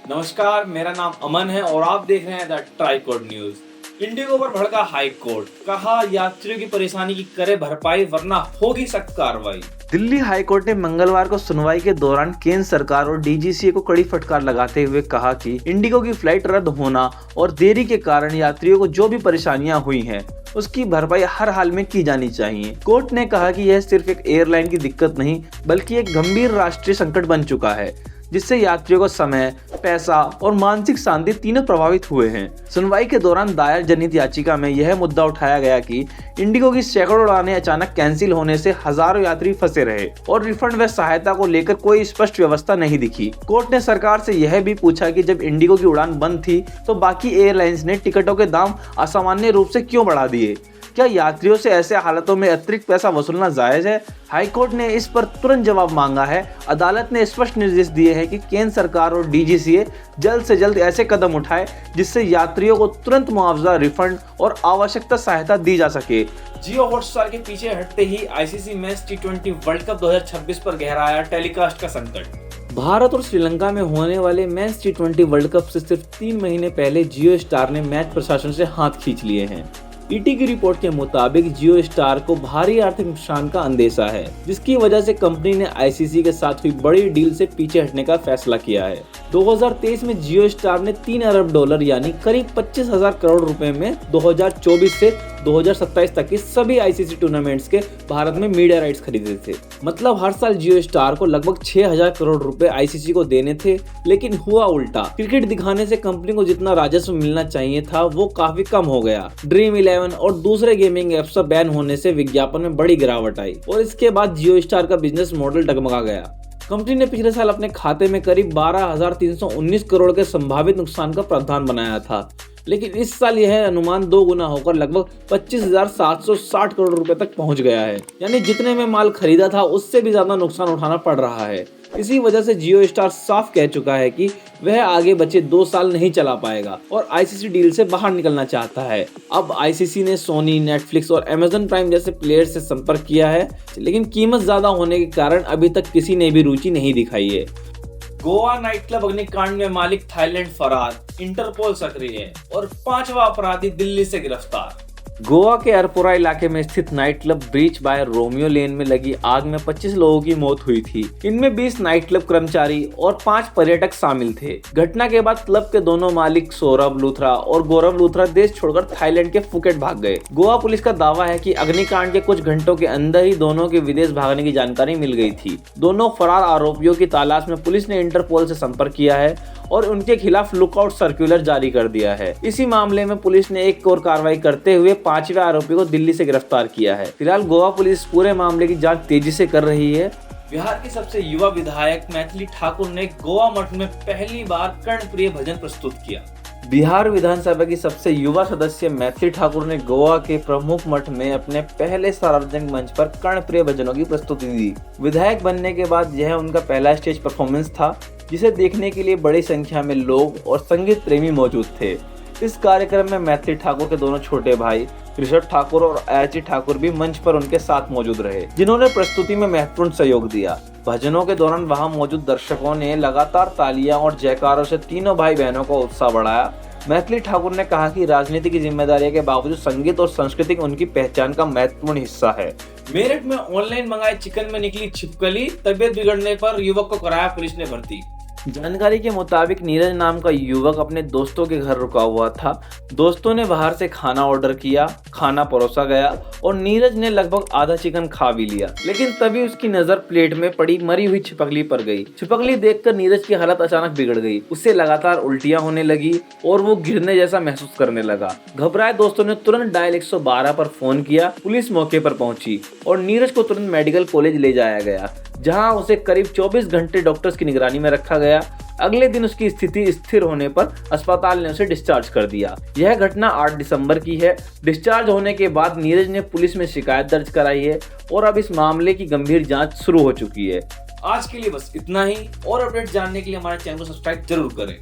नमस्कार, मेरा नाम अमन है और आप देख रहे हैं द ट्राइकॉड न्यूज। इंडिगो पर भड़का हाई कोर्ट, कहा यात्रियों की परेशानी की करे भरपाई वरना होगी सख्त कार्रवाई। दिल्ली हाई कोर्ट ने मंगलवार को सुनवाई के दौरान केंद्र सरकार और डीजीसीए को कड़ी फटकार लगाते हुए कहा कि इंडिगो की फ्लाइट रद्द होना और देरी के कारण यात्रियों को जो भी परेशानियां हुई हैं, उसकी भरपाई हर हाल में की जानी चाहिए। कोर्ट ने कहा कि यह सिर्फ एक एयरलाइन की दिक्कत नहीं बल्कि एक गंभीर राष्ट्रीय संकट बन चुका है, जिससे यात्रियों को समय, पैसा और मानसिक शांति तीनों प्रभावित हुए हैं। सुनवाई के दौरान दायर जनहित याचिका में यह मुद्दा उठाया गया कि इंडिगो की सैकड़ों उड़ानें अचानक कैंसिल होने से हजारों यात्री फंसे रहे और रिफंड व सहायता को लेकर कोई स्पष्ट व्यवस्था नहीं दिखी। कोर्ट ने सरकार से यह भी पूछा कि जब इंडिगो की उड़ान बंद थी तो बाकी एयरलाइंस ने टिकटों के दाम असामान्य रूप से क्यों बढ़ा दिए। क्या यात्रियों से ऐसे हालातों में अतिरिक्त पैसा वसूलना जायज है? हाईकोर्ट ने इस पर तुरंत जवाब मांगा है। अदालत ने स्पष्ट निर्देश दिए हैं कि केंद्र सरकार और डीजीसीए जल्द से जल्द ऐसे कदम उठाए जिससे यात्रियों को तुरंत मुआवजा, रिफंड और आवश्यकता सहायता दी जा सके। जियो हॉटस्टार के पीछे हटते ही ICC match T20 world cup 2026 पर गहराया टेलीकास्ट का संकट। भारत और श्रीलंका में होने वाले मैच T20 वर्ल्ड कप से सिर्फ 3 महीने पहले जियो स्टार ने मैच प्रशासन से हाथ खींच लिए हैं। ईटी की रिपोर्ट के मुताबिक जियो स्टार को भारी आर्थिक नुकसान का अंदेशा है, जिसकी वजह से कंपनी ने आईसीसी के साथ हुई बड़ी डील से पीछे हटने का फैसला किया है। 2023 में जियो स्टार ने $3 अरब यानी करीब 25,000 करोड़ रुपए में 2024 से 2027 तक के सभी आईसीसी टूर्नामेंट्स के भारत में मीडिया राइट्स खरीदे थे। मतलब हर साल जियो स्टार को लगभग 6,000 करोड़ रुपए आईसीसी को देने थे, लेकिन हुआ उल्टा। क्रिकेट दिखाने से कंपनी को जितना राजस्व मिलना चाहिए था वो काफी कम हो गया। ड्रीम 11 और दूसरे गेमिंग ऐप्स का बैन होने से विज्ञापन में बड़ी गिरावट आई और इसके बाद जियो स्टार का बिजनेस मॉडल डगमगा गया। कंपनी ने पिछले साल अपने खाते में करीब 12,319 करोड़ के संभावित नुकसान का प्रावधान बनाया था, लेकिन इस साल यह अनुमान 2 गुना होकर लगभग 25,760 करोड़ रुपए तक पहुंच गया है। यानी जितने में माल खरीदा था उससे भी ज्यादा नुकसान उठाना पड़ रहा है। इसी वजह से जियो स्टार साफ कह चुका है कि वह आगे बचे 2 साल नहीं चला पाएगा और आईसीसी डील से बाहर निकलना चाहता है। अब आईसीसी ने सोनी, नेटफ्लिक्स और अमेजन प्राइम जैसे प्लेयर्स से संपर्क किया है, लेकिन कीमत ज्यादा होने के कारण अभी तक किसी ने भी रुचि नहीं दिखाई है। गोवा नाइट क्लब अग्निकांड में मालिक थाईलैंड फरार, इंटरपोल सक्रिय है और 5वां अपराधी दिल्ली से गिरफ्तार। गोवा के अरपुरा इलाके में स्थित night club Birch by Romeo Lane में लगी आग में 25 लोगों की मौत हुई थी। इनमें 20 नाइट क्लब कर्मचारी और 5 पर्यटक शामिल थे। घटना के बाद क्लब के दोनों मालिक सौरभ लूथरा और गौरव लूथरा देश छोड़कर थाईलैंड के फुकेट भाग गए। गोवा पुलिस का दावा है कि अग्निकांड के कुछ घंटों के अंदर ही दोनों के विदेश भागने की जानकारी मिल गई थी। दोनों फरार आरोपियों की तलाश में पुलिस ने इंटरपोल से संपर्क किया है और उनके खिलाफ लुकआउट सर्कुलर जारी कर दिया है। इसी मामले में पुलिस ने एक और कार्रवाई करते हुए 5वें आरोपी को दिल्ली से गिरफ्तार किया है। फिलहाल गोवा पुलिस पूरे मामले की जांच तेजी से कर रही है। बिहार के सबसे युवा विधायक मैथिली ठाकुर ने गोवा मठ में पहली बार कर्णप्रिय भजन प्रस्तुत किया। बिहार विधानसभा की सबसे युवा सदस्य मैथिली ठाकुर ने गोवा के प्रमुख मठ में अपने पहले सार्वजनिक मंच पर कर्णप्रिय भजनों की प्रस्तुति दी। विधायक बनने के बाद यह उनका पहला स्टेज परफॉर्मेंस था, जिसे देखने के लिए बड़ी संख्या में लोग और संगीत प्रेमी मौजूद थे। इस कार्यक्रम में मैथिली ठाकुर के दोनों छोटे भाई ऋषभ ठाकुर और आयाची ठाकुर भी मंच पर उनके साथ मौजूद रहे, जिन्होंने प्रस्तुति में महत्वपूर्ण सहयोग दिया। भजनों के दौरान वहां मौजूद दर्शकों ने लगातार तालियां और जयकारों से तीनों भाई बहनों का उत्साह बढ़ाया। मैथिली ठाकुर ने कहा कि राजनीति की जिम्मेदारी के बावजूद संगीत और संस्कृति उनकी पहचान का महत्वपूर्ण हिस्सा है। मेरठ में ऑनलाइन मंगाए चिकन में निकली छिपकली, तबियत बिगड़ने पर युवक को कराया पुलिस ने भर्ती। जानकारी के मुताबिक नीरज नाम का युवक अपने दोस्तों के घर रुका हुआ था। दोस्तों ने बाहर से खाना ऑर्डर किया, खाना परोसा गया और नीरज ने लगभग आधा चिकन खा भी लिया, लेकिन तभी उसकी नजर प्लेट में पड़ी मरी हुई छिपकली पर गई। छिपकली देखकर नीरज की हालत अचानक बिगड़ गई। उससे लगातार उल्टियां होने लगी और वो गिरने जैसा महसूस करने लगा। घबराए दोस्तों ने तुरंत डायल 112 पर फोन किया। पुलिस मौके पर पहुंची और नीरज को तुरंत मेडिकल कॉलेज ले जाया गया, जहां उसे करीब 24 घंटे डॉक्टर्स की निगरानी में रखा गया। अगले दिन उसकी स्थिति स्थिर होने पर अस्पताल ने उसे डिस्चार्ज कर दिया। यह घटना 8 दिसंबर की है। डिस्चार्ज होने के बाद नीरज ने पुलिस में शिकायत दर्ज कराई है और अब इस मामले की गंभीर जांच शुरू हो चुकी है। आज के लिए बस इतना ही, और अपडेट जानने के लिए हमारे चैनल को सब्सक्राइब जरूर करें।